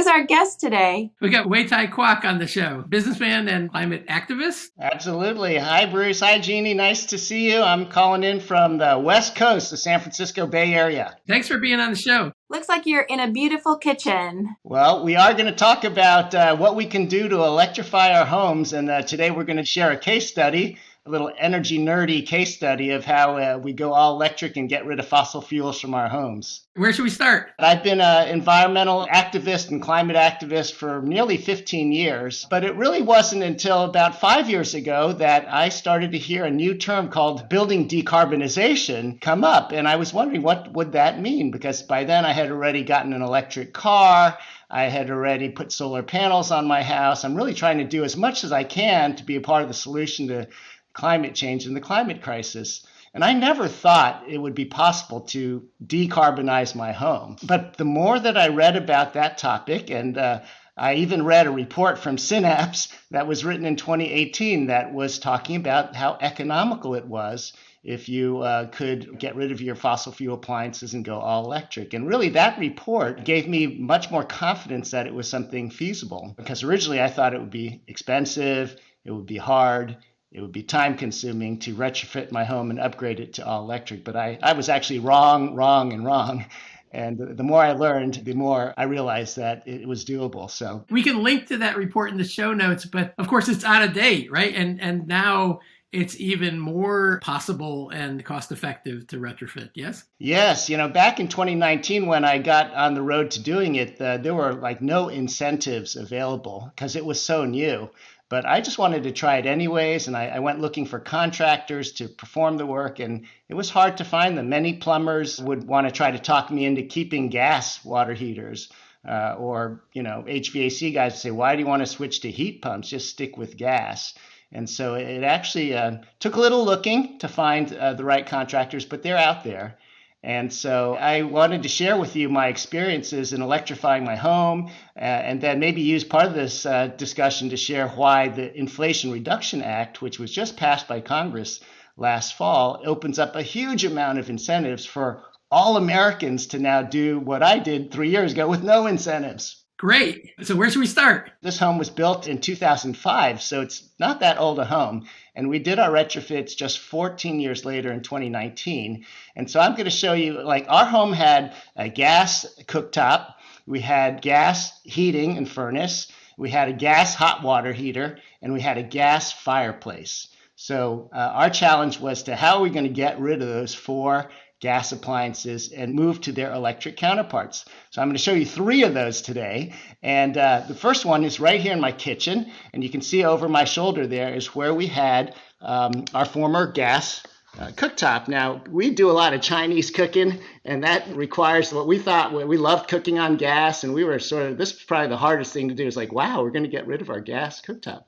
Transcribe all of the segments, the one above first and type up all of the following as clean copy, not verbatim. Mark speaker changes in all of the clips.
Speaker 1: our guest today?
Speaker 2: We got Wei-Tai Kwok on the show, businessman and climate activist.
Speaker 3: Absolutely. Hi, Bruce. Hi, Jeannie. Nice to see you. I'm calling in from the West Coast, the San Francisco Bay Area.
Speaker 2: Thanks for being on the show.
Speaker 1: Looks like you're in a beautiful kitchen.
Speaker 3: Well, we are going to talk about what we can do to electrify our homes. And today we're going to share a case study, a little energy nerdy case study of how we go all electric and get rid of fossil fuels from our homes.
Speaker 2: Where should we start?
Speaker 3: I've been an environmental activist and climate activist for nearly 15 years, but it really wasn't until about 5 years ago that I started to hear a new term called building decarbonization come up. And I was wondering, what would that mean? Because by then I had already gotten an electric car. I had already put solar panels on my house. I'm really trying to do as much as I can to be a part of the solution to climate change and the climate crisis. And I never thought it would be possible to decarbonize my home. But the more that I read about that topic, and I even read a report from Synapse that was written in 2018 that was talking about how economical it was if you could get rid of your fossil fuel appliances and go all electric. And really, that report gave me much more confidence that it was something feasible. Because originally I thought it would be expensive, it would be hard, it would be time consuming to retrofit my home and upgrade it to all electric. But I was actually wrong. And the more I learned, the more I realized that it was doable. So
Speaker 2: we can link to that report in the show notes, but of course it's out of date, right? And now it's even more possible and cost effective to retrofit, yes?
Speaker 3: Yes. Back in 2019, when I got on the road to doing it, there were like no incentives available because it was so new. But I just wanted to try it anyways, and I went looking for contractors to perform the work, and it was hard to find them. Many plumbers would want to try to talk me into keeping gas water heaters, or HVAC guys would say, why do you want to switch to heat pumps? Just stick with gas. And so it actually took a little looking to find the right contractors, but they're out there. And so I wanted to share with you my experiences in electrifying my home, and then maybe use part of this discussion to share why the Inflation Reduction Act, which was just passed by Congress last fall, opens up a huge amount of incentives for all Americans to now do what I did 3 years ago with no incentives.
Speaker 2: Great. So where should we start?
Speaker 3: This home was built in 2005, so it's not that old a home. And we did our retrofits just 14 years later in 2019. And so I'm going to show you, our home had a gas cooktop. We had gas heating and furnace. We had a gas hot water heater, and we had a gas fireplace. So our challenge was how are we going to get rid of those 4 gas appliances and move to their electric counterparts. So I'm going to show you 3 of those today. And the first one is right here in my kitchen. And you can see over my shoulder there is where we had our former gas cooktop. Now, we do a lot of Chinese cooking, and that requires what we thought. We loved cooking on gas, and we were this is probably the hardest thing to do. Is wow, we're going to get rid of our gas cooktop.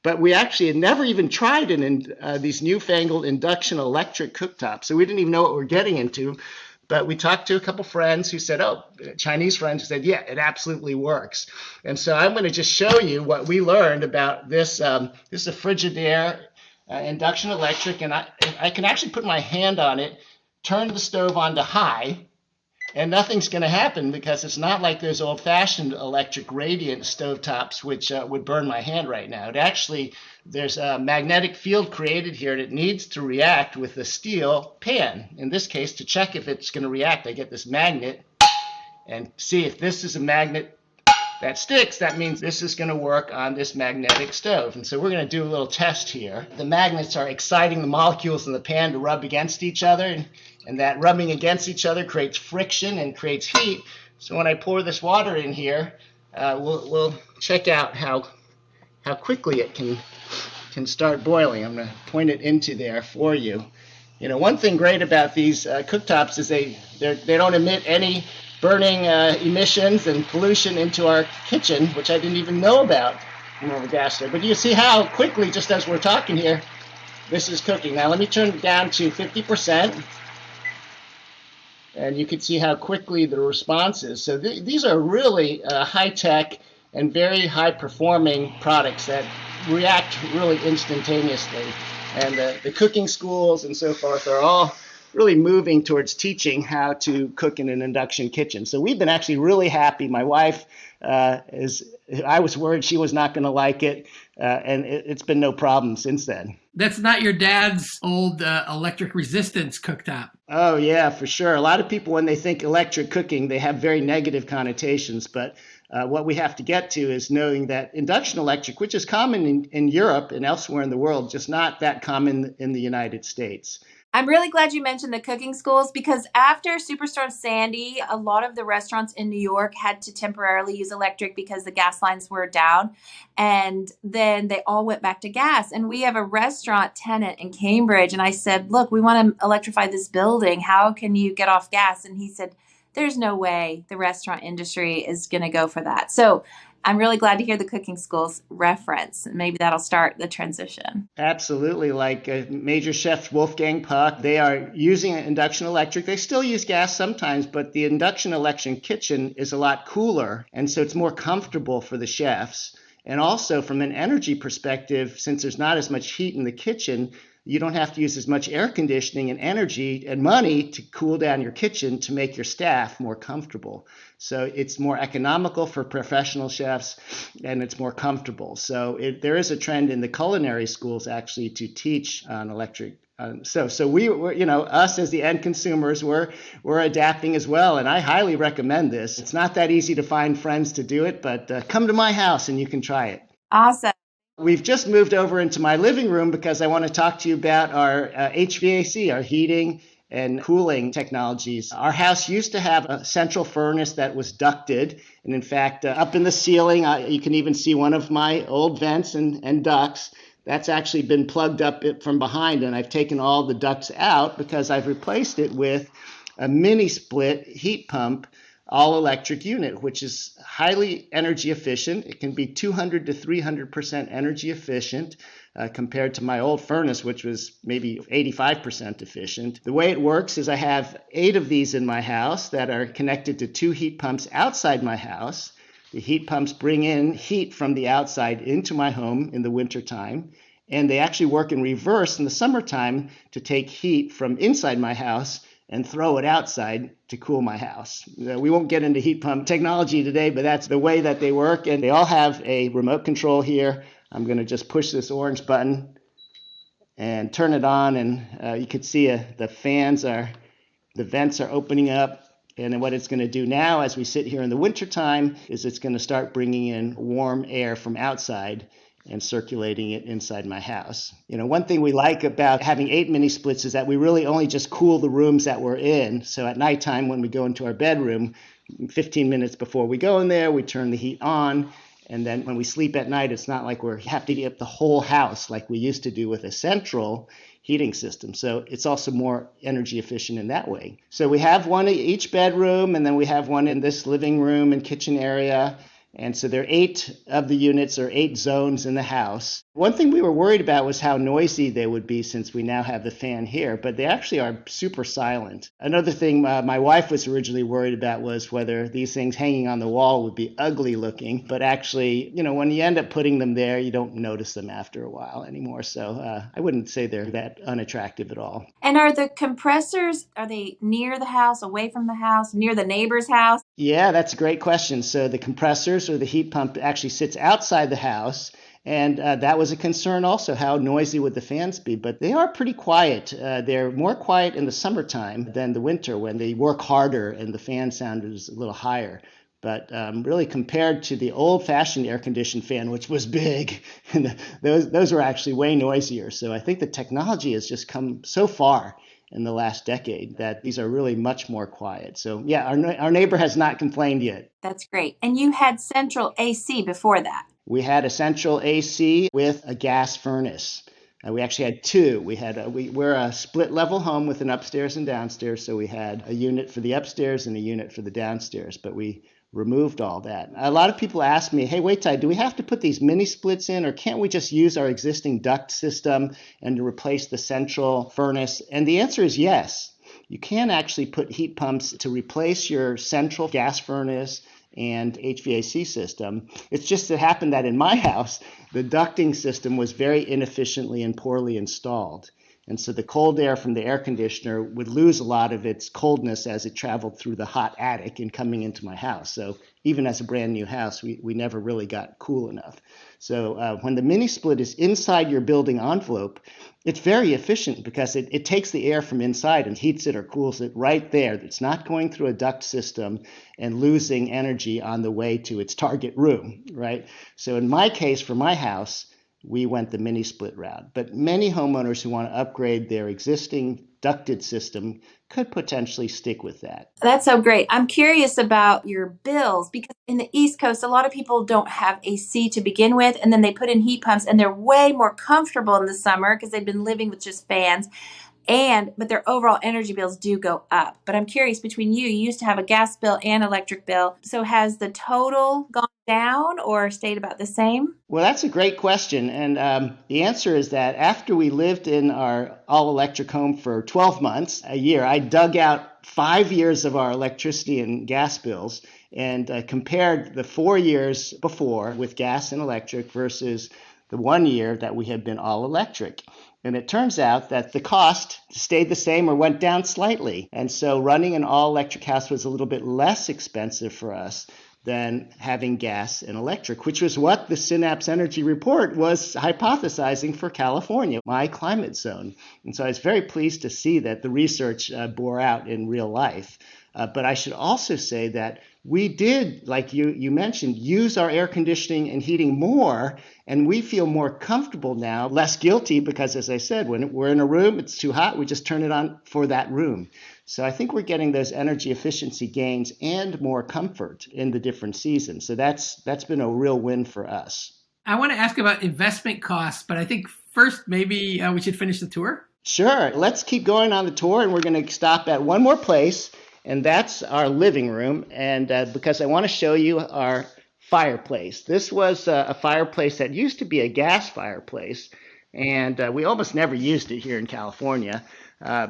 Speaker 3: But we actually had never even tried these newfangled induction electric cooktops. So we didn't even know what we're getting into. But we talked to a couple friends who said, Chinese friends who said, yeah, it absolutely works. And so I'm going to just show you what we learned about this. This is a Frigidaire induction electric. And I can actually put my hand on it, turn the stove on to high, and nothing's going to happen because it's not like those old-fashioned electric radiant stovetops, which would burn my hand right now. There's a magnetic field created here that needs to react with the steel pan. In this case, to check if it's going to react, I get this magnet and see if this is a magnet that sticks. That means this is going to work on this magnetic stove. And so we're going to do a little test here. The magnets are exciting the molecules in the pan to rub against each other. And that rubbing against each other creates friction and creates heat. So when I pour this water in here, we'll check out how quickly it can start boiling. I'm going to point it into there for you. One thing great about these cooktops is they don't emit any burning emissions and pollution into our kitchen, which I didn't even know about from our gas stove. But you see how quickly, just as we're talking here, this is cooking. Now let me turn it down to 50%. And you can see how quickly the response is. So these are really high-tech and very high-performing products that react really instantaneously. And the cooking schools and so forth are all really moving towards teaching how to cook in an induction kitchen. So we've been actually really happy. My wife I was worried she was not going to like it, and it's been no problem since then.
Speaker 2: That's not your dad's old electric resistance cooktop.
Speaker 3: Oh, yeah, for sure. A lot of people, when they think electric cooking, they have very negative connotations. But what we have to get to is knowing that induction electric, which is common in Europe and elsewhere in the world, just not that common in the United States.
Speaker 1: I'm really glad you mentioned the cooking schools because after Superstorm Sandy, a lot of the restaurants in New York had to temporarily use electric because the gas lines were down. And then they all went back to gas. And we have a restaurant tenant in Cambridge. And I said, look, we want to electrify this building. How can you get off gas? And he said, there's no way the restaurant industry is going to go for that. So I'm really glad to hear the cooking schools reference. Maybe that'll start the transition.
Speaker 3: Absolutely. Like major chef Wolfgang Puck, they are using induction electric. They still use gas sometimes, but the induction electric kitchen is a lot cooler. And so it's more comfortable for the chefs. And also from an energy perspective, since there's not as much heat in the kitchen, you don't have to use as much air conditioning and energy and money to cool down your kitchen to make your staff more comfortable. So it's more economical for professional chefs and it's more comfortable. So there is a trend in the culinary schools actually to teach on electric. So we're, us as the end consumers, we're adapting as well. And I highly recommend this. It's not that easy to find friends to do it, but come to my house and you can try it.
Speaker 1: Awesome.
Speaker 3: We've just moved over into my living room because I want to talk to you about our HVAC, our heating and cooling technologies. Our house used to have a central furnace that was ducted. And in fact, up in the ceiling, you can even see one of my old vents and ducts. That's actually been plugged up from behind. And I've taken all the ducts out because I've replaced it with a mini split heat pump all electric unit, which is highly energy efficient. It can be 200 to 300% energy efficient compared to my old furnace, which was maybe 85% efficient. The way it works is I have 8 of these in my house that are connected to 2 heat pumps outside my house. The heat pumps bring in heat from the outside into my home in the wintertime, and they actually work in reverse in the summertime to take heat from inside my house and throw it outside to cool my house. We won't get into heat pump technology today, but that's the way that they work. And they all have a remote control here. I'm going to just push this orange button and turn it on. And you can see the vents are opening up. And then what it's going to do now as we sit here in the wintertime is it's going to start bringing in warm air from outside and circulating it inside my house. One thing we like about having 8 mini splits is that we really only just cool the rooms that we're in. So at nighttime, when we go into our bedroom, 15 minutes before we go in there, we turn the heat on. And then when we sleep at night, it's not like we have to heat up the whole house like we used to do with a central heating system. So it's also more energy efficient in that way. So we have one in each bedroom, and then we have one in this living room and kitchen area. And so there are 8 of the units or 8 zones in the house. One thing we were worried about was how noisy they would be since we now have the fan here, but they actually are super silent. Another thing my wife was originally worried about was whether these things hanging on the wall would be ugly looking. But actually, when you end up putting them there, you don't notice them after a while anymore. So I wouldn't say they're that unattractive at all.
Speaker 1: And are the compressors, are they near the house, away from the house, near the neighbor's house?
Speaker 3: Yeah, that's a great question. So the compressors or the heat pump actually sits outside the house. And that was a concern also, how noisy would the fans be? But they are pretty quiet. They're more quiet in the summertime than the winter when they work harder and the fan sound is a little higher. But really compared to the old-fashioned air-conditioned fan, which was big, those were actually way noisier. So I think the technology has just come so far in the last decade that these are really much more quiet. So yeah, our neighbor has not complained yet.
Speaker 1: That's great. And you had central AC before that.
Speaker 3: We had a central AC with a gas furnace. We actually had 2. We're a split level home with an upstairs and downstairs. So we had a unit for the upstairs and a unit for the downstairs, but we removed all that. A lot of people ask me, hey, Wei-Tai, do we have to put these mini splits in, or can't we just use our existing duct system and replace the central furnace? And the answer is yes. You can actually put heat pumps to replace your central gas furnace and HVAC system. It's just that happened that in my house, the ducting system was very inefficiently and poorly installed. And so the cold air from the air conditioner would lose a lot of its coldness as it traveled through the hot attic and coming into my house. So even as a brand new house, we never really got cool enough. So when the mini split is inside your building envelope, it's very efficient because it takes the air from inside and heats it or cools it right there. It's not going through a duct system and losing energy on the way to its target room, right? So in my case, for my house, we went the mini split route. But many homeowners who want to upgrade their existing ducted system could potentially stick with that.
Speaker 1: That's so great. I'm curious about your bills because in the East Coast, a lot of people don't have AC to begin with, and then they put in heat pumps and they're way more comfortable in the summer because they've been living with just fans. But their overall energy bills do go up. But I'm curious, between you used to have a gas bill and electric bill. So has the total gone down or stayed about the same?
Speaker 3: Well, that's a great question. And the answer is that after we lived in our all-electric home for 12 months, a year, I dug out 5 years of our electricity and gas bills and compared the 4 years before with gas and electric versus the 1 year that we had been all electric. And it turns out that the cost stayed the same or went down slightly. And so running an all-electric house was a little bit less expensive for us than having gas and electric, which was what the Synapse Energy Report was hypothesizing for California, my climate zone. And so I was very pleased to see that the research bore out in real life. But I should also say that we did, like you mentioned, use our air conditioning and heating more, and we feel more comfortable now, less guilty, because as I said, when we're in a room, it's too hot, we just turn it on for that room. So I think we're getting those energy efficiency gains and more comfort in the different seasons. So that's been a real win for us.
Speaker 2: I want to ask about investment costs, but I think first maybe we should finish the tour.
Speaker 3: Sure. Let's keep going on the tour, and we're going to stop at one more place, and that's our living room. And because I want to show you our fireplace. This was a fireplace that used to be a gas fireplace, and we almost never used it here in California.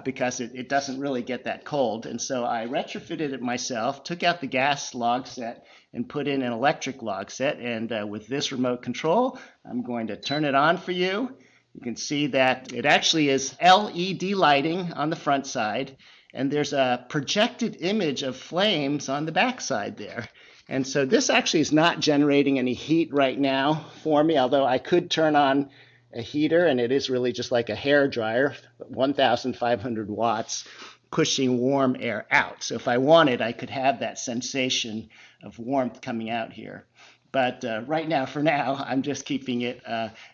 Speaker 3: Because it doesn't really get that cold. And so I retrofitted it myself, took out the gas log set and put in an electric log set. And with this remote control, I'm going to turn it on for you. You can see that it actually is LED lighting on the front side. And there's a projected image of flames on the back side there. And so this actually is not generating any heat right now for me, although I could turn on a heater, and it is really just like a hair dryer, 1,500 watts, pushing warm air out. So if I wanted, I could have that sensation of warmth coming out here. But right now, for now, I'm just keeping it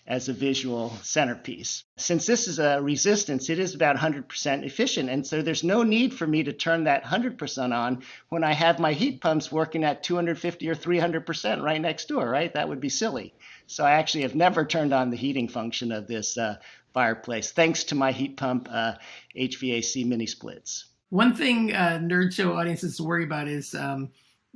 Speaker 3: as a visual centerpiece. Since this is a resistance, it is about 100% efficient. And so there's no need for me to turn that 100% on when I have my heat pumps working at 250 or 300% right next door, right? That would be silly. So I actually have never turned on the heating function of this fireplace, thanks to my heat pump HVAC mini splits.
Speaker 2: One thing Nerd Show audiences worry about is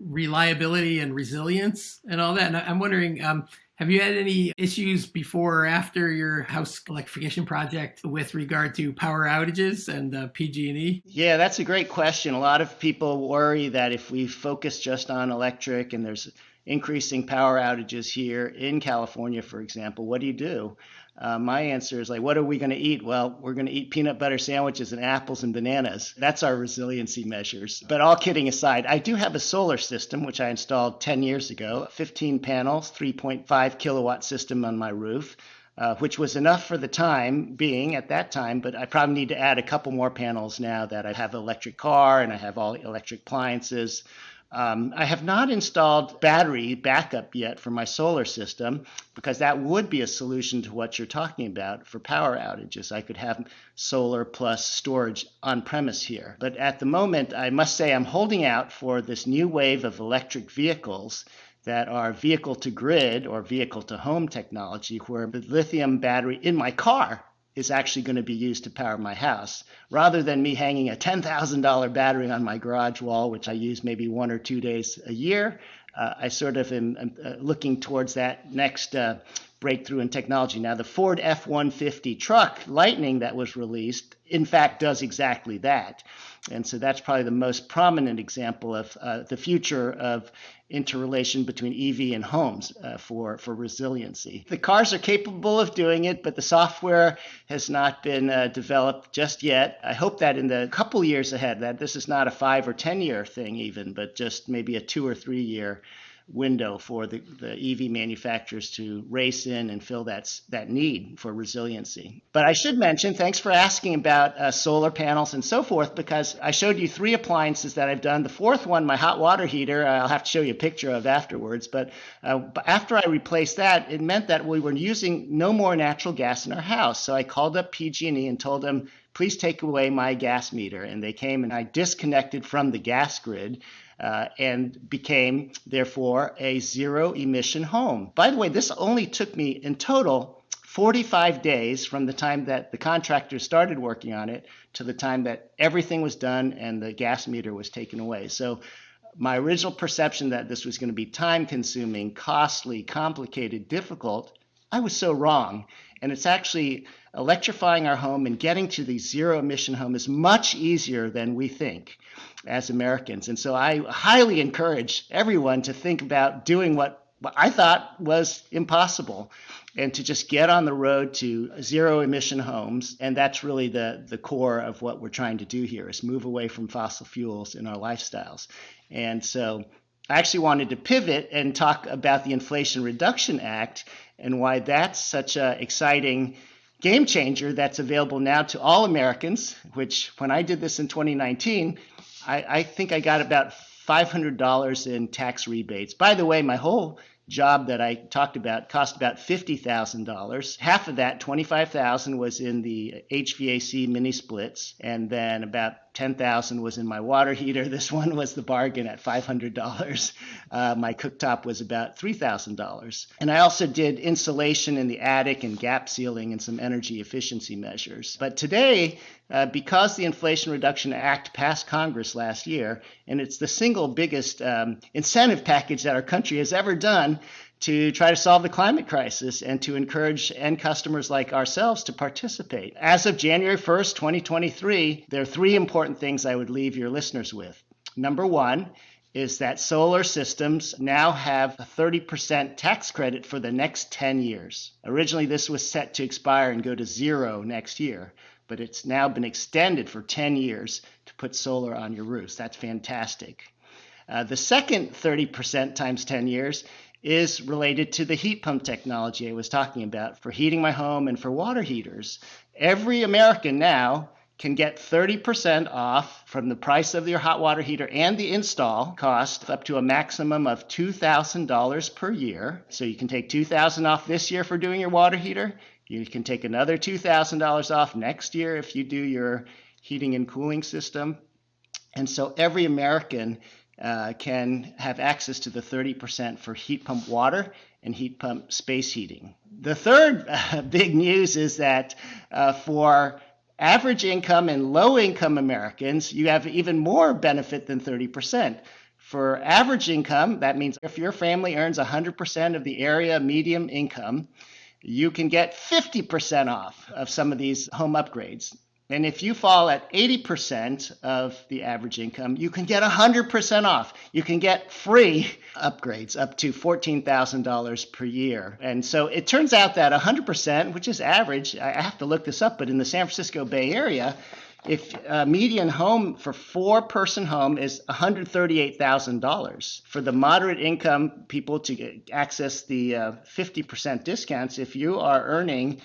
Speaker 2: reliability and resilience and all that. And I'm wondering, have you had any issues before or after your house electrification project with regard to power outages and PG&E?
Speaker 3: Yeah, that's a great question. A lot of people worry that if we focus just on electric and there's increasing power outages here in California, for example, what do you do? My answer is like, what are we going to eat? Well, we're going to eat peanut butter sandwiches and apples and bananas. That's our resiliency measures. But all kidding aside, I do have a solar system, which I installed 10 years ago, 15 panels, 3.5 kilowatt system on my roof, which was enough for the time being at that time. But I probably need to add a couple more panels now that I have an electric car and I have all electric appliances. I have not installed battery backup yet for my solar system because that would be a solution to what you're talking about for power outages. I could have solar plus storage on premise here. But at the moment, I must say I'm holding out for this new wave of electric vehicles that are vehicle to grid or vehicle to home technology, where the lithium battery in my car is actually going to be used to power my house, rather than me hanging a $10,000 battery on my garage wall, which I use maybe 1 or 2 days a year. I sort of am looking towards that next breakthrough in technology. Now, the Ford F-150 truck, Lightning, that was released, in fact, does exactly that. And so that's probably the most prominent example of the future of interrelation between EV and homes for resiliency. The cars are capable of doing it, but the software has not been developed just yet. I hope that in the couple years ahead, that this is not a 5 or 10 year thing even, but just maybe a 2 or 3 year window for the EV manufacturers to race in and fill that need for resiliency. But I should mention, thanks for asking about solar panels and so forth, because I showed you 3 appliances that I've done. The 4th one, my hot water heater, I'll have to show you a picture of afterwards. But after I replaced that, it meant that we were using no more natural gas in our house. So I called up PG&E and told them, please take away my gas meter. And they came and I disconnected from the gas grid. And became, therefore, a zero-emission home. By the way, this only took me in total 45 days from the time that the contractor started working on it to the time that everything was done and the gas meter was taken away. So my original perception that this was going to be time-consuming, costly, complicated, difficult, I was so wrong. And it's actually electrifying our home and getting to the zero-emission home is much easier than we think as Americans. And so I highly encourage everyone to think about doing what I thought was impossible and to just get on the road to zero-emission homes. And that's really the core of what we're trying to do here, is move away from fossil fuels in our lifestyles. And so I actually wanted to pivot and talk about the Inflation Reduction Act and why that's such an exciting game changer that's available now to all Americans, which when I did this in 2019, I think I got about $500 in tax rebates. By the way, my whole job that I talked about cost about $50,000. Half of that, $25,000, was in the HVAC mini splits, and then about $10,000 was in my water heater. This one was the bargain at $500. My cooktop was about $3,000. And I also did insulation in the attic and gap sealing and some energy efficiency measures. But today, because the Inflation Reduction Act passed Congress last year, and it's the single biggest incentive package that our country has ever done to try to solve the climate crisis and to encourage end customers like ourselves to participate. As of January 1st, 2023, there are 3 important things I would leave your listeners with. Number 1 is that solar systems now have a 30% tax credit for the next 10 years. Originally, this was set to expire and go to 0 next year, but it's now been extended for 10 years to put solar on your roofs. That's fantastic. The second 30% times 10 years is related to the heat pump technology I was talking about for heating my home and for water heaters. Every American now can get 30% off from the price of your hot water heater and the install cost up to a maximum of $2,000 per year. So you can take $2,000 off this year for doing your water heater. You can take another $2,000 off next year if you do your heating and cooling system. And so every American can have access to the 30% for heat pump water and heat pump space heating. The third big news is that for average income and low income Americans, you have even more benefit than 30%. For average income, that means if your family earns 100% of the area median income, you can get 50% off of some of these home upgrades. And if you fall at 80% of the average income, you can get 100% off. You can get free upgrades up to $14,000 per year. And so it turns out that 100%, which is average, I have to look this up, but in the San Francisco Bay Area, if a median home for 4-person home is $138,000. For the moderate income people to access the 50% discounts, if you are earning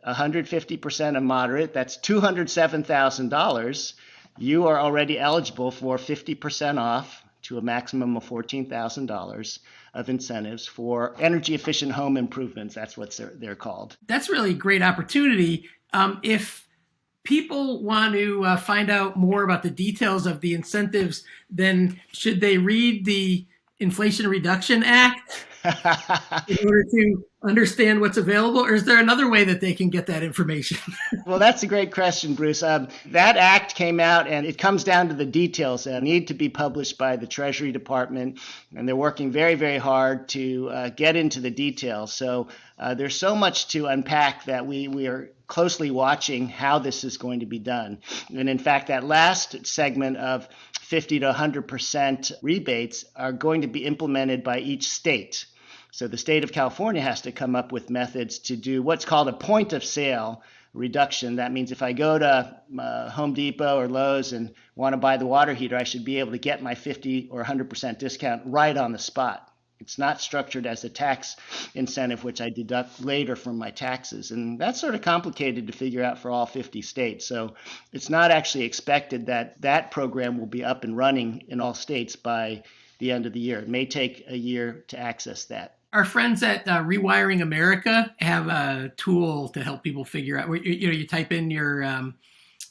Speaker 3: 150% of moderate, that's $207,000. You are already eligible for 50% off to a maximum of $14,000 of incentives for energy efficient home improvements. That's what they're called.
Speaker 2: That's really a great opportunity. If people want to find out more about the details of the incentives, then should they read the Inflation Reduction Act in order to understand what's available, or is there another way that they can get that information?
Speaker 3: Well, that's a great question, Bruce. That act came out, and it comes down to the details that need to be published by the Treasury Department, and they're working very, very hard to get into the details. So there's so much to unpack that we are closely watching how this is going to be done. And in fact, that last segment of 50 to 100% rebates are going to be implemented by each state. So the state of California has to come up with methods to do what's called a point of sale reduction. That means if I go to Home Depot or Lowe's and want to buy the water heater, I should be able to get my 50 or 100% discount right on the spot. It's not structured as a tax incentive, which I deduct later from my taxes. And that's sort of complicated to figure out for all 50 states. So it's not actually expected that that program will be up and running in all states by the end of the year. It may take a year to access that.
Speaker 2: Our friends at Rewiring America have a tool to help people figure out, you type in your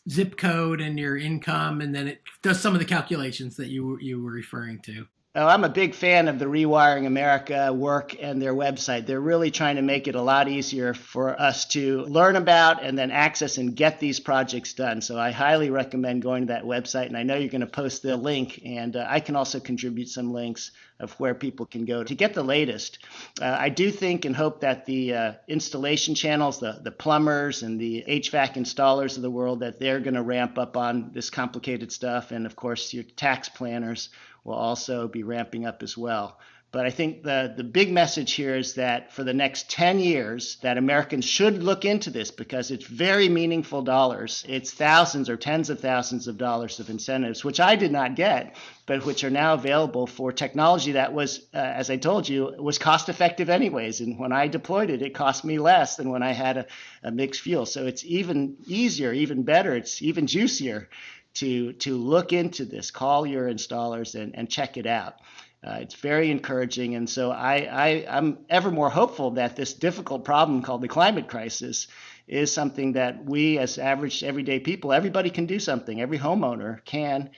Speaker 2: zip code and your income, and then it does some of the calculations that you were referring to.
Speaker 3: Oh, I'm a big fan of the Rewiring America work and their website. They're really trying to make it a lot easier for us to learn about and then access and get these projects done. So I highly recommend going to that website. And I know you're going to post the link, and I can also contribute some links of where people can go to get the latest. I do think and hope that the installation channels, the plumbers and the HVAC installers of the world, that they're going to ramp up on this complicated stuff. And of course, your tax planners will also be ramping up as well. But I think the big message here is that for the next 10 years, that Americans should look into this because it's very meaningful dollars. It's thousands or tens of thousands of dollars of incentives, which I did not get, but which are now available for technology that was, as I told you, was cost effective anyways. And when I deployed it, it cost me less than when I had a mixed fuel. So it's even easier, even better, it's even juicier to look into this, call your installers and check it out. It's very encouraging. And so I'm ever more hopeful that this difficult problem called the climate crisis is something that we as average everyday people, everybody can do something. Every homeowner can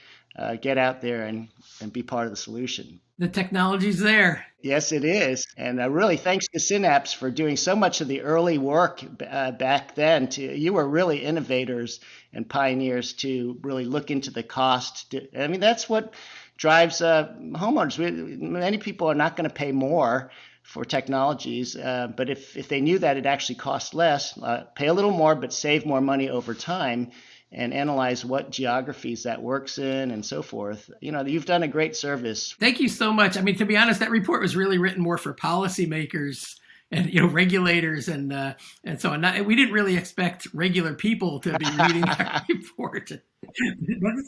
Speaker 3: get out there and be part of the solution.
Speaker 2: The technology's there.
Speaker 3: Yes, it is. And really thanks to Synapse for doing so much of the early work back then. You were really innovators and pioneers to really look into the cost. I mean, that's what drives homeowners. Many people are not going to pay more for technologies, but if they knew that it actually costs less, pay a little more, but save more money over time, and analyze what geographies that works in and so forth. You've done a great service.
Speaker 2: Thank you so much. I mean, to be honest, that report was really written more for policymakers and regulators and so on. We didn't really expect regular people to be reading that report.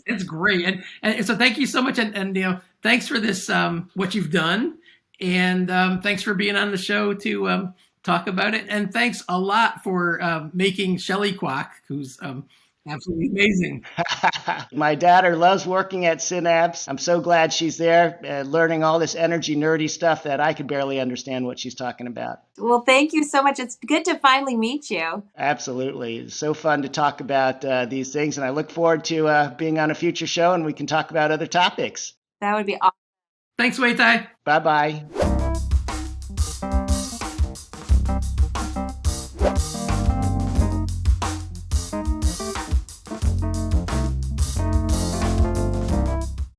Speaker 2: It's great, and so thank you so much, and thanks for this what you've done, and thanks for being on the show to talk about it, and thanks a lot for making Shelley Kwok, who's absolutely amazing.
Speaker 3: My daughter loves working at Synapse. I'm so glad she's there learning all this energy nerdy stuff that I could barely understand what she's talking about.
Speaker 1: Well, thank you so much. It's good to finally meet you.
Speaker 3: Absolutely. It's so fun to talk about these things. And I look forward to being on a future show and we can talk about other topics.
Speaker 1: That would be awesome.
Speaker 2: Thanks, Wei-Tai.
Speaker 3: Bye-bye.